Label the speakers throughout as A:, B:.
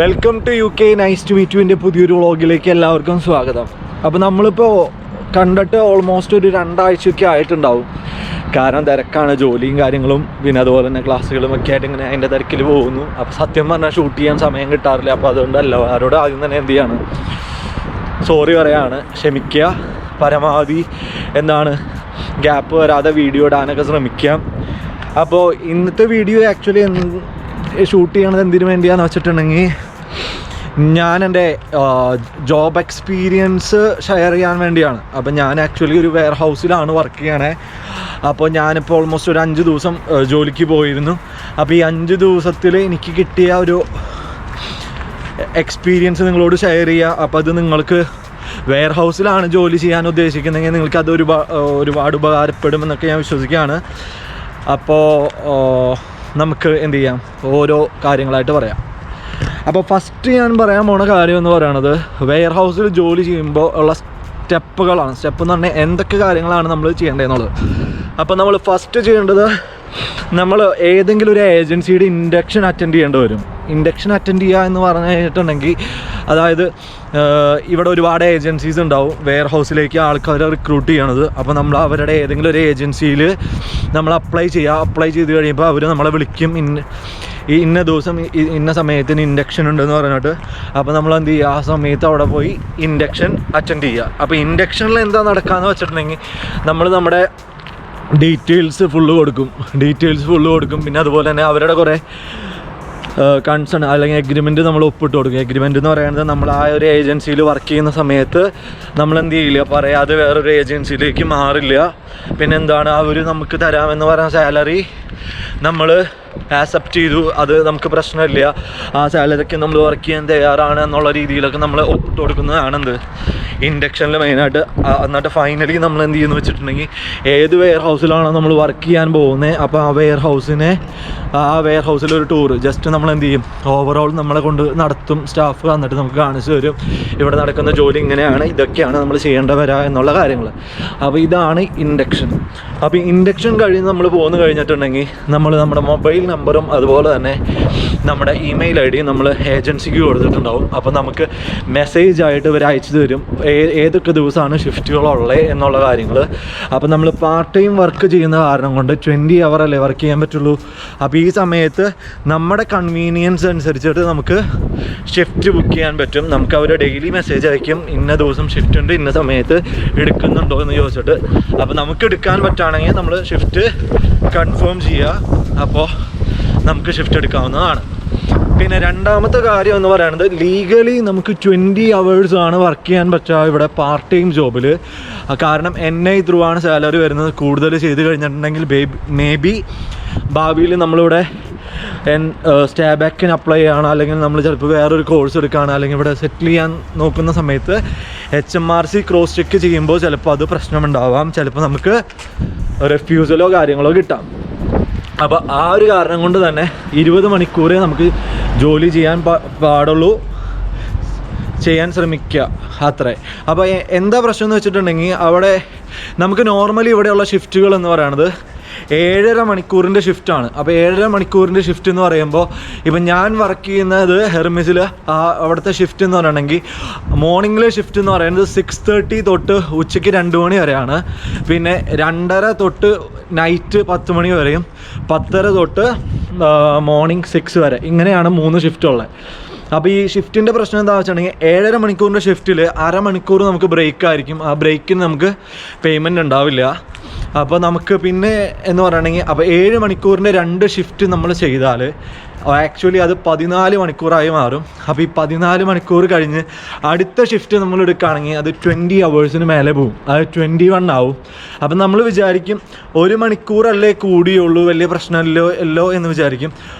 A: Welcome to UK nice to meet യുവിൻ്റെ പുതിയൊരു വ്ളോഗിലേക്ക് എല്ലാവർക്കും സ്വാഗതം. അപ്പോൾ നമ്മളിപ്പോൾ കണ്ടിട്ട് ഓൾമോസ്റ്റ് ഒരു 2 ആഴ്ചയൊക്കെ ആയിട്ടുണ്ടാവും. കാരണം തിരക്കാണ്, ജോലിയും കാര്യങ്ങളും പിന്നെ അതുപോലെ തന്നെ ക്ലാസ്സുകളും ഒക്കെ ആയിട്ട് ഇങ്ങനെ അതിൻ്റെ തിരക്കിൽ പോകുന്നു. അപ്പോൾ സത്യം പറഞ്ഞാൽ ഷൂട്ട് ചെയ്യാൻ സമയം കിട്ടാറില്ല. അപ്പോൾ അതുകൊണ്ടല്ല, ആരോട് ആദ്യം തന്നെ എന്ത് ചെയ്യാണ്, സോറി പറയാണ്, ക്ഷമിക്കുക. പരമാവധി ഗ്യാപ്പ് വരാതെ വീഡിയോ ഇടാനൊക്കെ ശ്രമിക്കാം. അപ്പോൾ ഇന്നത്തെ വീഡിയോ ആക്ച്വലി ഷൂട്ട് ചെയ്യണത് എന്തിനു വേണ്ടിയാന്ന് വെച്ചിട്ടുണ്ടെങ്കിൽ, ഞാൻ എൻ്റെ ജോബ് എക്സ്പീരിയൻസ് ഷെയർ ചെയ്യാൻ വേണ്ടിയാണ്. അപ്പം ഞാൻ ആക്ച്വലി ഒരു വെയർ ഹൗസിലാണ് വർക്ക് ചെയ്യണേ. അപ്പോൾ ഞാനിപ്പോൾ ഓൾമോസ്റ്റ് ഒരു 5 ദിവസം ജോലിക്ക് പോയിരുന്നു. അപ്പോൾ ഈ 5 ദിവസത്തിൽ എനിക്ക് കിട്ടിയ ഒരു എക്സ്പീരിയൻസ് നിങ്ങളോട് ഷെയർ ചെയ്യുക. അപ്പോൾ അത് നിങ്ങൾക്ക് വെയർ ഹൗസിലാണ് ജോലി ചെയ്യാൻ ഉദ്ദേശിക്കുന്നതെങ്കിൽ നിങ്ങൾക്ക് അത് ഒരുപാട് ഉപകാരപ്പെടുമെന്നൊക്കെ ഞാൻ വിശ്വസിക്കുകയാണ്. അപ്പോൾ നമുക്ക് എന്ത് ചെയ്യാം, ഓരോ കാര്യങ്ങളായിട്ട് പറയാം. അപ്പോൾ ഫസ്റ്റ് ഞാൻ പറയാൻ പോണ കാര്യം എന്ന് പറയുന്നത്, വെയർ ഹൗസിൽ ജോലി ചെയ്യുമ്പോൾ ഉള്ള സ്റ്റെപ്പുകളാണ്. സ്റ്റെപ്പ് എന്ന് പറഞ്ഞാൽ എന്തൊക്കെ കാര്യങ്ങളാണ് നമ്മൾ ചെയ്യേണ്ടതെന്നുള്ളത്. അപ്പോൾ നമ്മൾ ഫസ്റ്റ് ചെയ്യേണ്ടത്, നമ്മൾ ഏതെങ്കിലും ഒരു ഏജൻസിയുടെ ഇൻഡക്ഷൻ അറ്റൻഡ് ചെയ്യേണ്ടി വരും. ഇൻഡക്ഷൻ അറ്റൻഡ് ചെയ്യുക എന്ന് പറഞ്ഞിട്ടുണ്ടെങ്കിൽ, അതായത് ഇവിടെ ഒരുപാട് ഏജൻസീസ് ഉണ്ടാവും വെയർ ഹൗസിലേക്ക് ആൾക്കാരെ റിക്രൂട്ട് ചെയ്യണത്. അപ്പോൾ നമ്മൾ അവരുടെ ഏതെങ്കിലും ഒരു ഏജൻസിയിൽ നമ്മൾ അപ്ലൈ ചെയ്ത് കഴിയുമ്പോൾ അവർ നമ്മളെ വിളിക്കും. ഇന്ന ദിവസം ഇന്ന സമയത്തിന് ഇൻഡക്ഷൻ ഉണ്ടെന്ന് പറഞ്ഞിട്ട്. അപ്പോൾ നമ്മൾ എന്ത് ചെയ്യുക, ആ സമയത്ത് അവിടെ പോയി ഇൻഡക്ഷൻ അറ്റൻഡ് ചെയ്യുക. അപ്പോൾ ഇൻഡക്ഷനിൽ എന്താ നടക്കാമെന്ന് വെച്ചിട്ടുണ്ടെങ്കിൽ, നമ്മുടെ ഡീറ്റെയിൽസ് ഫുള്ള് കൊടുക്കും. പിന്നെ അതുപോലെ തന്നെ അവരുടെ കുറേ കൺസേൺ അല്ലെങ്കിൽ എഗ്രിമെൻറ്റ് നമ്മൾ ഒപ്പിട്ട് കൊടുക്കും. എഗ്രിമെൻറ്റ് എന്ന് പറയുന്നത്, നമ്മൾ ആ ഒരു ഏജൻസിയിൽ വർക്ക് ചെയ്യുന്ന സമയത്ത് നമ്മൾ എന്ത് ചെയ്യില്ല, പറയാതെ വേറൊരു ഏജൻസിയിലേക്ക് മാറില്ല. പിന്നെ അവർ നമുക്ക് തരാമെന്ന് പറഞ്ഞ സാലറി നമ്മൾ ആക്സെപ്റ്റ് ചെയ്തു, അത് നമുക്ക് പ്രശ്നമില്ല, ആ സാലറിക്ക് നമ്മൾ വർക്ക് ചെയ്യാൻ തയ്യാറാണ് എന്നുള്ള രീതിയിലൊക്കെ നമ്മൾ ഒപ്പിട്ട് കൊടുക്കുന്നതാണ് ഇൻഡക്ഷനിൽ മെയിനായിട്ട്. എന്നിട്ട് ഫൈനലി നമ്മൾ എന്ത് ചെയ്യുന്നു വെച്ചിട്ടുണ്ടെങ്കിൽ, ഏത് വെയർ ഹൗസിലാണോ നമ്മൾ വർക്ക് ചെയ്യാൻ പോകുന്നത്, അപ്പോൾ ആ വെയർ ഹൗസിലൊരു ടൂർ ജസ്റ്റ് നമ്മൾ എന്ത് ചെയ്യും, ഓവറോൾ നമ്മളെ കൊണ്ട് നടത്തും സ്റ്റാഫ്. എന്നിട്ട് നമുക്ക് കാണിച്ചു തരും, ഇവിടെ നടക്കുന്ന ജോലി ഇങ്ങനെയാണ്, ഇതൊക്കെയാണ് നമ്മൾ ചെയ്യേണ്ടവരാ എന്നുള്ള കാര്യങ്ങൾ. അപ്പോൾ ഇതാണ് ഇൻഡക്ഷൻ. അപ്പോൾ ഇൻഡക്ഷൻ കഴിഞ്ഞ് നമ്മൾ പോന്നു കഴിഞ്ഞിട്ടുണ്ടെങ്കിൽ, നമ്മുടെ മൊബൈൽ നമ്പറും അതുപോലെ തന്നെ നമ്മുടെ ഇമെയിൽ ID നമ്മൾ ഏജൻസിക്ക് കൊടുത്തിട്ടുണ്ടാവും. അപ്പോൾ നമുക്ക് മെസ്സേജ് ആയിട്ട് ഇവർ അയച്ചു തരും ഏതൊക്കെ ദിവസമാണ് ഷിഫ്റ്റുകളുള്ളത് എന്നുള്ള കാര്യങ്ങൾ. അപ്പോൾ നമ്മൾ പാർട്ട് ടൈം വർക്ക് ചെയ്യുന്ന കാരണം കൊണ്ട് 20 hour അല്ലേ വർക്ക് ചെയ്യാൻ പറ്റുള്ളൂ. അപ്പോൾ ഈ സമയത്ത് നമ്മുടെ കൺവീനിയൻസ് അനുസരിച്ചിട്ട് നമുക്ക് ഷിഫ്റ്റ് ബുക്ക് ചെയ്യാൻ പറ്റും. നമുക്ക് അവർ ഡെയിലി മെസ്സേജ് അയക്കും, ഇന്ന ദിവസം ഷിഫ്റ്റ് ഉണ്ട്, ഇന്ന സമയത്ത് എടുക്കുന്നുണ്ടോ എന്ന് ചോദിച്ചിട്ട്. അപ്പോൾ നമുക്ക് എടുക്കാൻ പറ്റുകയാണെങ്കിൽ നമ്മൾ ഷിഫ്റ്റ് കൺഫേം ചെയ്യുക. അപ്പോൾ നമുക്ക് ഷിഫ്റ്റ് എടുക്കാവുന്നതാണ്. പിന്നെ രണ്ടാമത്തെ കാര്യം എന്ന് പറയുന്നത്, ലീഗലി നമുക്ക് 20 hours ആണ് വർക്ക് ചെയ്യാൻ പറ്റുക ഇവിടെ പാർട്ട് ടൈം ജോബിൽ. കാരണം NI ത്രൂ ആണ് സാലറി വരുന്നത്. കൂടുതൽ ചെയ്ത് കഴിഞ്ഞിട്ടുണ്ടെങ്കിൽ മേ ബി ഭാവിയിൽ നമ്മളിവിടെ സ്റ്റാബാക്കിന് അപ്ലൈ ചെയ്യണം, അല്ലെങ്കിൽ നമ്മൾ ചിലപ്പോൾ വേറൊരു കോഴ്സ് എടുക്കുകയാണ്, അല്ലെങ്കിൽ ഇവിടെ സെറ്റിൽ ചെയ്യാൻ നോക്കുന്ന സമയത്ത് HMRC ക്രോസ് ചെക്ക് ചെയ്യുമ്പോൾ ചിലപ്പോൾ അത് പ്രശ്നമുണ്ടാവാം. ചിലപ്പോൾ നമുക്ക് റെഫ്യൂസലോ കാര്യങ്ങളോ കിട്ടാം. അപ്പോൾ ആ ഒരു കാരണം കൊണ്ട് തന്നെ 20 മണിക്കൂറേ നമുക്ക് ജോലി ചെയ്യാൻ പാടുള്ളൂ, ചെയ്യാൻ ശ്രമിക്കുക, അത്രേ. അപ്പോൾ എന്താ പ്രശ്നം എന്ന് വെച്ചിട്ടുണ്ടെങ്കിൽ, അവിടെ നമുക്ക് നോർമലി ഇവിടെയുള്ള ഷിഫ്റ്റുകൾ എന്ന് പറയുന്നത് 7.5 മണിക്കൂറിൻ്റെ ഷിഫ്റ്റാണ്. അപ്പോൾ 7.5 മണിക്കൂറിൻ്റെ ഷിഫ്റ്റ് എന്ന് പറയുമ്പോൾ, ഇപ്പം ഞാൻ വർക്ക് ചെയ്യുന്നത് ഹെർമിസിൽ, അവിടുത്തെ ഷിഫ്റ്റ് എന്ന് പറയുകയാണെങ്കിൽ മോർണിംഗിലെ ഷിഫ്റ്റ് എന്ന് പറയുന്നത് 6:30 തൊട്ട് ഉച്ചയ്ക്ക് 2 മണി വരെയാണ്. പിന്നെ 2:30 തൊട്ട് നൈറ്റ് 10 മണി വരെയും, 10:30 തൊട്ട് മോർണിംഗ് 6 വരെ, ഇങ്ങനെയാണ് 3 ഷിഫ്റ്റുള്ളത്. അപ്പോൾ ഈ ഷിഫ്റ്റിൻ്റെ പ്രശ്നം എന്താണെന്ന് വെച്ചിട്ടുണ്ടെങ്കിൽ, 7.5 മണിക്കൂറിൻ്റെ ഷിഫ്റ്റിൽ 1/2 മണിക്കൂർ നമുക്ക് ബ്രേക്ക് ആയിരിക്കും. ആ ബ്രേക്കിന് നമുക്ക് പേയ്മെൻറ്റ് ഉണ്ടാവില്ല. അപ്പോൾ നമുക്ക് പിന്നെ എന്ന് പറയുകയാണെങ്കിൽ, അപ്പോൾ 7 മണിക്കൂറിൻ്റെ 2 ഷിഫ്റ്റ് നമ്മൾ ചെയ്താൽ ആക്ച്വലി അത് 14 മണിക്കൂറായി മാറും. അപ്പോൾ ഈ 14 മണിക്കൂർ കഴിഞ്ഞ് അടുത്ത ഷിഫ്റ്റ് നമ്മൾ എടുക്കുകയാണെങ്കിൽ അത് 20 hours മേലെ പോകും. അത് 21 ആവും. അപ്പം നമ്മൾ വിചാരിക്കും 1 മണിക്കൂറല്ലേ കൂടിയുള്ളൂ, വലിയ പ്രശ്നമല്ലോ എന്ന് വിചാരിക്കും.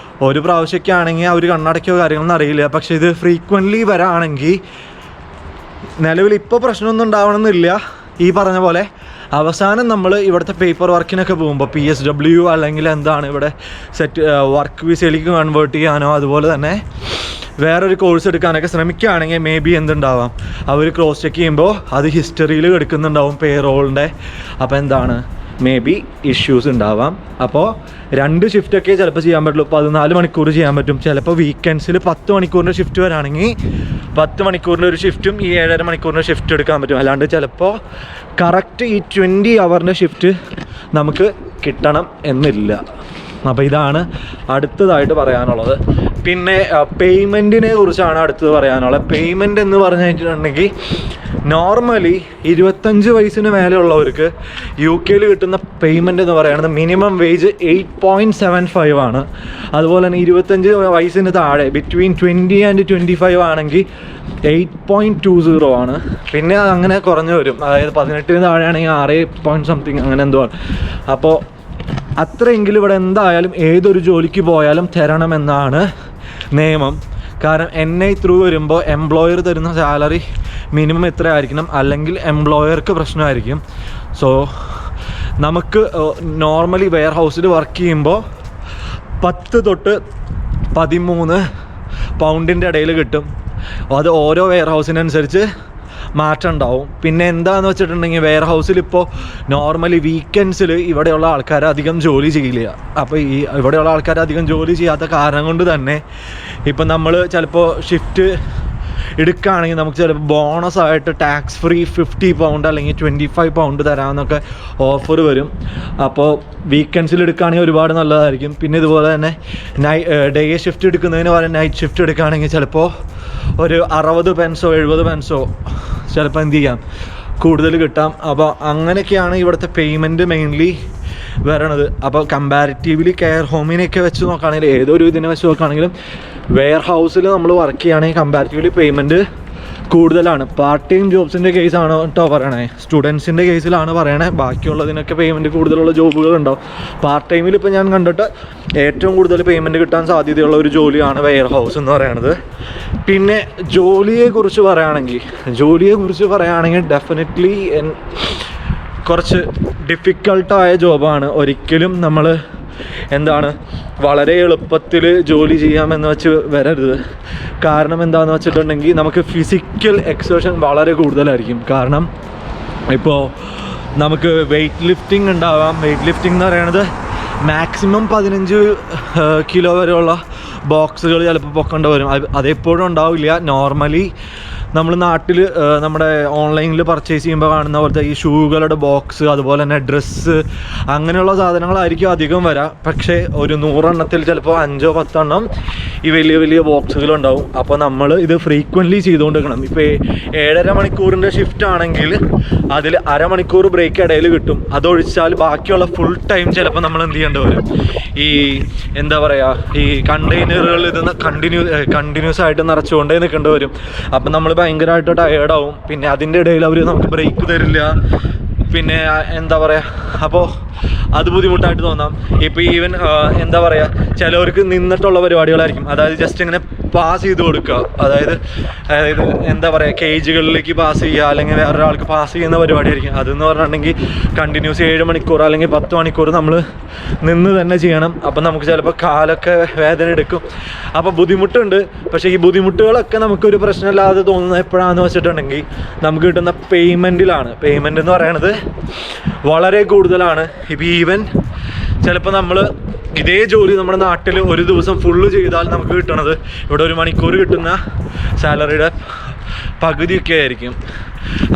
A: ഒരു പ്രാവശ്യമൊക്കെ ആണെങ്കിൽ അവർ കണ്ണടയ്ക്കോ കാര്യങ്ങളൊന്നും അറിയില്ല. പക്ഷേ ഇത് ഫ്രീക്വൻ്റ്ലി വരാണെങ്കിൽ, നിലവിൽ ഇപ്പോൾ പ്രശ്നമൊന്നും ഉണ്ടാവണമെന്നില്ല. ഈ പറഞ്ഞ പോലെ അവസാനം നമ്മൾ ഇവിടുത്തെ പേപ്പർ വർക്കിനൊക്കെ പോകുമ്പോൾ PSW അല്ലെങ്കിൽ ഇവിടെ വർക്ക് വിസയിലേക്ക് കൺവേർട്ട് ചെയ്യാനോ അതുപോലെ തന്നെ വേറൊരു കോഴ്സ് എടുക്കാനൊക്കെ ശ്രമിക്കുകയാണെങ്കിൽ മേ ബി അവർ ക്രോസ് ചെക്ക് ചെയ്യുമ്പോൾ അത് ഹിസ്റ്ററിയിൽ എടുക്കുന്നുണ്ടാവും പേറോളിൻ്റെ. അപ്പോൾ മേ ബി ഇഷ്യൂസ് ഉണ്ടാവാം. അപ്പോൾ 2 ഷിഫ്റ്റൊക്കെ ചിലപ്പോൾ ചെയ്യാൻ പറ്റുള്ളൂ. 14 മണിക്കൂർ ചെയ്യാൻ പറ്റും. ചിലപ്പോൾ വീക്കെൻഡ്സിൽ 10 മണിക്കൂറിൻ്റെ ഷിഫ്റ്റ് വരാണെങ്കിൽ 10 മണിക്കൂറിൻ്റെ ഒരു ഷിഫ്റ്റും ഈ 7.5 മണിക്കൂറിൻ്റെ ഷിഫ്റ്റ് എടുക്കാൻ പറ്റും. അല്ലാണ്ട് ചിലപ്പോൾ കറക്റ്റ് ഈ 20 അവറിൻ്റെ ഷിഫ്റ്റ് നമുക്ക് കിട്ടണം എന്നില്ല. അപ്പോൾ ഇതാണ് അടുത്തതായിട്ട് പറയാനുള്ളത്. പിന്നെ പേയ്മെൻറ്റിനെ കുറിച്ചാണ് അടുത്തത് പറയാനുള്ളത്. പേയ്മെൻറ്റ് എന്ന് പറഞ്ഞിട്ടുണ്ടെങ്കിൽ നോർമലി 25 വയസ്സിന് മേലെയുള്ളവർക്ക് UK കിട്ടുന്ന പേയ്മെൻറ്റ് എന്ന് പറയുന്നത് മിനിമം വേജ് 8.75 ആണ്. അതുപോലെ തന്നെ 25 വയസ്സിന് താഴെ ബിറ്റ്വീൻ 20 ആൻഡ് 25 ആണെങ്കിൽ 8.20 ആണ്. പിന്നെ അങ്ങനെ കുറഞ്ഞു വരും. അതായത് 18 താഴെയാണെങ്കിൽ 6 അങ്ങനെ എന്തോ ആണ്. അപ്പോൾ അത്രയെങ്കിലും ഇവിടെ എന്തായാലും ഏതൊരു ജോലിക്ക് പോയാലും തരണമെന്നാണ് നിയമം. കാരണം NI ത്രൂ വരുമ്പോൾ എംപ്ലോയർ തരുന്ന സാലറി മിനിമം ഇത്ര ആയിരിക്കണം, അല്ലെങ്കിൽ എംപ്ലോയർക്ക് പ്രശ്നമായിരിക്കും. സോ നമുക്ക് നോർമലി വെയർ ഹൗസിൽ വർക്ക് ചെയ്യുമ്പോൾ 10 തൊട്ട് 13 പൗണ്ടിൻ്റെ ഇടയിൽ കിട്ടും. അത് ഓരോ വെയർ ഹൗസിനനുസരിച്ച് മാറ്റം ഉണ്ടാവും. പിന്നെ എന്താണെന്ന് വെച്ചിട്ടുണ്ടെങ്കിൽ വെയർ ഹൗസിൽ ഇപ്പോൾ നോർമലി വീക്കെൻഡ്സിൽ ഇവിടെയുള്ള ആൾക്കാർ അധികം ജോലി ചെയ്യില്ല. അപ്പോൾ ഈ ഇവിടെയുള്ള ആൾക്കാർ അധികം ജോലി ചെയ്യാത്ത കാരണം കൊണ്ട് തന്നെ ഇപ്പം നമ്മൾ ചിലപ്പോൾ ഷിഫ്റ്റ് എടുക്കുകയാണെങ്കിൽ നമുക്ക് ചിലപ്പോൾ ബോണസായിട്ട് ടാക്സ് ഫ്രീ 50 പൗണ്ട് അല്ലെങ്കിൽ 25 പൗണ്ട് തരാമെന്നൊക്കെ ഓഫർ വരും. അപ്പോൾ വീക്കെൻഡ്സിൽ എടുക്കുകയാണെങ്കിൽ ഒരുപാട് നല്ലതായിരിക്കും. പിന്നെ ഇതുപോലെ തന്നെ ഡേ ഷിഫ്റ്റ് എടുക്കുന്നതിന് പകരം നൈറ്റ് ഷിഫ്റ്റ് എടുക്കുകയാണെങ്കിൽ ചിലപ്പോൾ ഒരു 60 പെൻസോ 70 പെൻസോ ചിലപ്പോൾ എന്ത് ചെയ്യാം കൂടുതൽ കിട്ടാം. അപ്പോൾ അങ്ങനെയൊക്കെയാണ് ഇവിടുത്തെ പേയ്മെൻറ്റ് മെയിൻലി വരണത്. അപ്പോൾ കമ്പാരിറ്റീവ്ലി കെയർ ഹോമിനെയൊക്കെ വെച്ച് നോക്കുകയാണെങ്കിൽ ഏതൊരു ഇതിനെ വെച്ച് നോക്കുകയാണെങ്കിലും വെയർ ഹൗസിൽ നമ്മൾ വർക്ക് ചെയ്യുകയാണെങ്കിൽ കമ്പാരിറ്റീവ്ലി പേയ്മെൻറ്റ് കൂടുതലാണ്. പാർട്ട് ടൈം ജോബ്സിൻ്റെ കേസാണ് കേട്ടോ പറയണേ. സ്റ്റുഡൻസിൻ്റെ കേസിലാണ് പറയണേ. ബാക്കിയുള്ളതിനൊക്കെ പേയ്മെൻറ്റ് കൂടുതലുള്ള ജോബുകളുണ്ടാവും. പാർട്ട് ടൈമിൽ ഇപ്പോൾ ഞാൻ കണ്ടിട്ട് ഏറ്റവും കൂടുതൽ പേയ്മെൻറ്റ് കിട്ടാൻ സാധ്യതയുള്ള ഒരു ജോലിയാണ് വെയർ ഹൗസ് എന്ന് പറയുന്നത്. പിന്നെ ജോലിയെക്കുറിച്ച് പറയുകയാണെങ്കിൽ ഡെഫിനറ്റ്ലി കുറച്ച് ഡിഫിക്കൾട്ടായ ജോബാണ്. ഒരിക്കലും നമ്മൾ വളരെ എളുപ്പത്തിൽ ജോലി ചെയ്യാമെന്ന് വെച്ച് വരരുത്. കാരണം എന്താണെന്ന് വെച്ചിട്ടുണ്ടെങ്കിൽ നമുക്ക് ഫിസിക്കൽ എക്സേർഷൻ വളരെ കൂടുതലായിരിക്കും. കാരണം ഇപ്പോൾ നമുക്ക് വെയ്റ്റ് ലിഫ്റ്റിംഗ് ഉണ്ടാവാം. വെയ്റ്റ് ലിഫ്റ്റിംഗ് എന്ന് പറയുന്നത് മാക്സിമം 15 കിലോ വരെയുള്ള ബോക്സുകൾ ചിലപ്പോൾ പൊക്കേണ്ടി വരും. അതെപ്പോഴും ഉണ്ടാവില്ല. നോർമലി നമ്മൾ നാട്ടിൽ നമ്മുടെ ഓൺലൈനിൽ പർച്ചേസ് ചെയ്യുമ്പോൾ കാണുന്ന പോലത്തെ ഈ ഷൂകളുടെ ബോക്സ്, അതുപോലെ തന്നെ ഡ്രസ്സ്, അങ്ങനെയുള്ള സാധനങ്ങളായിരിക്കും അധികം വരാം. പക്ഷേ ഒരു 100 എണ്ണത്തിൽ ചിലപ്പോൾ 5-10 എണ്ണം ഈ വലിയ വലിയ ബോക്സുകളുണ്ടാവും. അപ്പോൾ നമ്മൾ ഇത് ഫ്രീക്വൻ്റ്ലി ചെയ്തുകൊണ്ടിരിക്കണം. ഇപ്പോൾ 7.5 മണിക്കൂറിൻ്റെ ഷിഫ്റ്റ് ആണെങ്കിൽ അതിൽ അരമണിക്കൂർ ബ്രേക്ക് ഇടയിൽ കിട്ടും. അതൊഴിച്ചാൽ ബാക്കിയുള്ള ഫുൾ ടൈം ചിലപ്പോൾ നമ്മൾ എന്ത് ചെയ്യേണ്ടി വരും, ഈ ഈ കണ്ടെയ്നറുകൾ ഇത് കണ്ടിന്യൂസ് ആയിട്ട് നിറച്ചുകൊണ്ടേ നിൽക്കേണ്ടി വരും. അപ്പം നമ്മൾ ഭയങ്കരമായിട്ട് ടയേർഡാവും. പിന്നെ അതിൻ്റെ ഇടയിൽ അവർ നമുക്ക് ബ്രേക്ക് തരില്ല. പിന്നെ അപ്പോൾ അത് ബുദ്ധിമുട്ടായിട്ട് തോന്നാം. ഇപ്പോൾ ഈവൻ ചിലവർക്ക് നിന്നിട്ടുള്ള പരിപാടികളായിരിക്കും. അതായത് ജസ്റ്റ് ഇങ്ങനെ പാസ് ചെയ്ത് കൊടുക്കുക. അതായത് കേജുകളിലേക്ക് പാസ് ചെയ്യുക, അല്ലെങ്കിൽ വേറൊരാൾക്ക് പാസ് ചെയ്യുന്ന പരിപാടിയായിരിക്കും. അതെന്ന് പറഞ്ഞിട്ടുണ്ടെങ്കിൽ കണ്ടിന്യൂസ് 7 മണിക്കൂർ അല്ലെങ്കിൽ 10 മണിക്കൂർ നമ്മൾ നിന്ന് തന്നെ ചെയ്യണം. അപ്പം നമുക്ക് ചിലപ്പോൾ കാലൊക്കെ വേദന എടുക്കും. അപ്പോൾ ബുദ്ധിമുട്ടുണ്ട്. പക്ഷേ ഈ ബുദ്ധിമുട്ടുകളൊക്കെ നമുക്കൊരു പ്രശ്നമില്ലാതെ തോന്നുന്നത് എപ്പോഴാണെന്ന് വെച്ചിട്ടുണ്ടെങ്കിൽ നമുക്ക് കിട്ടുന്ന പേയ്മെൻറ്റിലാണ്. പേയ്മെൻറ്റ് എന്ന് പറയുന്നത് വളരെ കൂടുതലാണ്. ഇപ്പോൾ ഈവൻ ചിലപ്പോൾ നമ്മൾ ഇതേ ജോലി നമ്മുടെ നാട്ടിൽ ഒരു ദിവസം ഫുള്ള് ചെയ്താൽ നമുക്ക് കിട്ടണത് ഇവിടെ 1 മണിക്കൂർ കിട്ടുന്ന സാലറിയുടെ പകുതിയൊക്കെ ആയിരിക്കും.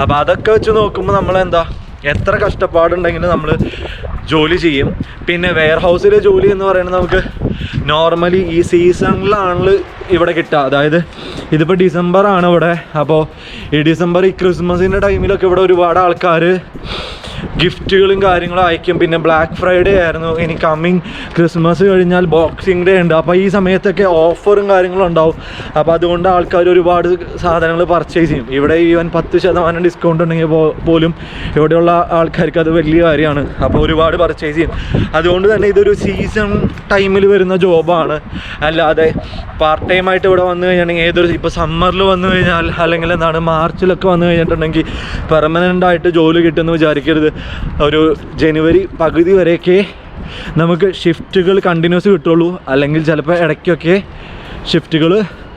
A: അപ്പോൾ അതൊക്കെ വെച്ച് നോക്കുമ്പോൾ നമ്മൾ എത്ര കഷ്ടപ്പാടുണ്ടെങ്കിലും നമ്മൾ ജോലി ചെയ്യും. പിന്നെ വെയർ ഹൗസിലെ ജോലി എന്ന് പറയുന്നത് നമുക്ക് നോർമലി ഈ സീസണിലാണ് ഇവിടെ കിട്ടുക. അതായത് ഇതിപ്പോൾ ഡിസംബറാണ് ഇവിടെ. അപ്പോൾ ഈ ഡിസംബർ ഈ ക്രിസ്മസിൻ്റെ ടൈമിലൊക്കെ ഇവിടെ ഒരുപാട് ആൾക്കാർ ഗിഫ്റ്റുകളും കാര്യങ്ങളും അയക്കും. പിന്നെ ബ്ലാക്ക് ഫ്രൈഡേ ആയിരുന്നു. ഇനി കമ്മിങ് ക്രിസ്മസ് കഴിഞ്ഞാൽ ബോക്സിംഗ് ഡേ ഉണ്ട്. അപ്പോൾ ഈ സമയത്തൊക്കെ ഓഫറും കാര്യങ്ങളും ഉണ്ടാവും. അപ്പോൾ അതുകൊണ്ട് ആൾക്കാർ ഒരുപാട് സാധനങ്ങൾ പർച്ചേസ് ചെയ്യും. ഇവിടെ ഈവൻ 10% ഡിസ്കൗണ്ട് ഉണ്ടെങ്കിൽ പോലും ഇവിടെയുള്ള ആൾക്കാർക്ക് അത് വലിയ കാര്യമാണ്. അപ്പോൾ ഒരുപാട് പർച്ചേസ് ചെയ്യും. അതുകൊണ്ട് തന്നെ ഇതൊരു സീസൺ ടൈമിൽ വരുന്ന ജോബാണ്. അല്ലാതെ പാർട്ട് ടൈം ആയിട്ട് ഇവിടെ വന്നു കഴിഞ്ഞിട്ടുണ്ടെങ്കിൽ ഇപ്പോൾ സമ്മറിൽ വന്നു കഴിഞ്ഞാൽ, അല്ലെങ്കിൽ മാർച്ചിലൊക്കെ വന്നു കഴിഞ്ഞിട്ടുണ്ടെങ്കിൽ പെർമനൻ്റ് ആയിട്ട് ജോലി കിട്ടുമെന്ന് വിചാരിക്കരുത്. ഒരു ജനുവരി പകുതി വരെയൊക്കെ നമുക്ക് ഷിഫ്റ്റുകൾ കണ്ടിന്യൂസ് കിട്ടുള്ളൂ. അല്ലെങ്കിൽ ചിലപ്പോൾ ഇടയ്ക്കൊക്കെ ഷിഫ്റ്റുകൾ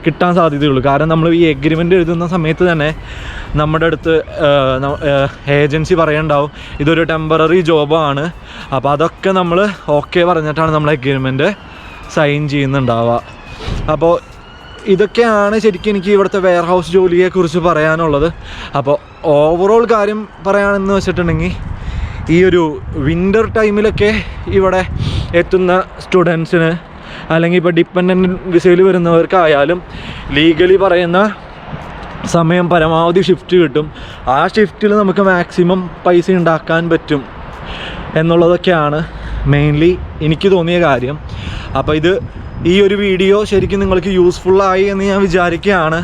A: കിട്ടാൻ സാധ്യതയുള്ളൂ. കാരണം നമ്മൾ ഈ എഗ്രിമെൻ്റ് എഴുതുന്ന സമയത്ത് തന്നെ നമ്മുടെ അടുത്ത് ഏജൻസി പറയുണ്ടാവും ഇതൊരു ടെമ്പററി ജോബാണ്. അപ്പോൾ അതൊക്കെ നമ്മൾ ഓക്കെ പറഞ്ഞിട്ടാണ് നമ്മൾ എഗ്രിമെൻ്റ് സൈൻ ചെയ്യുന്നുണ്ടാവുക. അപ്പോൾ ഇതൊക്കെയാണ് ശരിക്കും എനിക്ക് ഇവിടുത്തെ വെയർ ഹൗസ് ജോലിയെക്കുറിച്ച് പറയാനുള്ളത്. അപ്പോൾ ഓവറോൾ കാര്യം പറയുകയാണെന്ന് വെച്ചിട്ടുണ്ടെങ്കിൽ ഈ ഒരു വിൻ്റർ ടൈമിലൊക്കെ ഇവിടെ എത്തുന്ന സ്റ്റുഡൻസിന് അല്ലെങ്കിൽ ഇപ്പോൾ ഡിപ്പെൻഡൻ്റ് വിസയിൽ വരുന്നവർക്കായാലും ലീഗലി പറയുന്ന സമയം പരമാവധി ഷിഫ്റ്റ് കിട്ടും. ആ ഷിഫ്റ്റിൽ നമുക്ക് മാക്സിമം പൈസ ഉണ്ടാക്കാൻ പറ്റും എന്നുള്ളതൊക്കെയാണ് മെയിൻലി എനിക്ക് തോന്നിയ കാര്യം. അപ്പോൾ ഈ ഒരു വീഡിയോ ശരിക്കും നിങ്ങൾക്ക് യൂസ്ഫുള്ളായി എന്ന് ഞാൻ വിചാരിക്കുകയാണ്.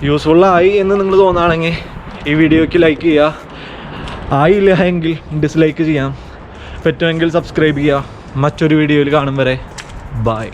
A: യൂസ്ഫുള്ളായി എന്ന് നിങ്ങൾ തോന്നുകയാണെങ്കിൽ ഈ വീഡിയോയ്ക്ക് ലൈക്ക് ചെയ്യുക, ആയില്ല എങ്കിൽ ഡിസ്ലൈക്ക് ചെയ്യാം, പറ്റുമെങ്കിൽ സബ്സ്ക്രൈബ് ചെയ്യുക. മറ്റൊരു വീഡിയോയിൽ കാണും വരെ ബൈ.